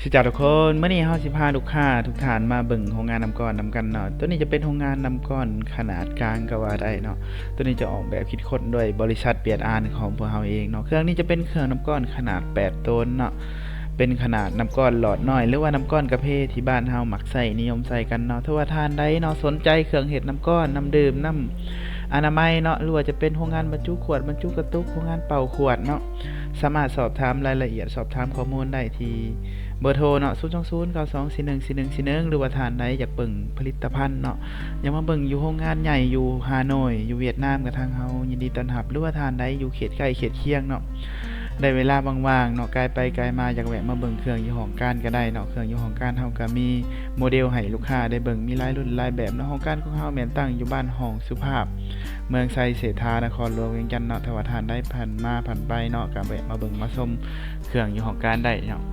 สิจ้าทุกคนเมื่อนี้เฮาสิพาลูกค้าทุกท่านมาเบิ่งโรงงานน้ำก้อนนำกันเนาะตัวนี้จะเป็นโรงงานน้ำก้อนขนาดกลางก็ว่าได้เนาะตัวนี้จะออกแบบคิดค้นโดยบริษัทเปียดอานของพวกเฮาเองเนาะเครื่องนี้จะเป็นเครื่องน้ำก้อนขนาด8ต้นเนาะเป็นขนาดน้ำก้อนหลอดน้อยหรือว่าน้ำก้อนกระเพาะที่บ้านเฮามักใส่นิยมใส่กันเนาะถ้าว่าทานใดเนาะสนใจเครื่องเฮ็ดน้ำก้อนน้ำดื่มน้ำอนามัยเนาะหรือว่าจะเป็นโรงงานบรรจุขวดบรรจุกระตุกโรงงานเป่าขวดเนาะสามารถสอบถามรายละเอียดสอบถามข้อมูลได้ที่เบอร์โทรเนาะ02092414141หรือว่าท่านใดอยากเบิ่งผลิตภัณฑ์เนาะอยากมาเบิ่งอยู่โรงงานใหญ่อยู่ฮานอยอยู่เวียดนามกับทางเฮายินดีต้อนรับหรือว่าท่านใดอยู่เขตใกล้เขตเคียงเนาะได้เวลาว่างๆเนาะไกลไปไกลมาอยากแวะมาเบิ่งเครื่องอยู่ห้องการก็ได้เนาะเครื่องอยู่ห้องการเฮาก็มีโมเดลให้ลูกค้าได้เบิ่งมีหลายรุ่นหลายแบบเนาะห้องการของเฮาแม่นตั้งอยู่บ้านห้องสุภาพเมืองไซเสถานครหลวงเวียงจันทน์เนาะถ้าว่าท่านได้ผ่านมาผ่านไปเนาะก็แวะมาเบิ่งมาชมเครื่องอยู่ห้องการได้เนาะ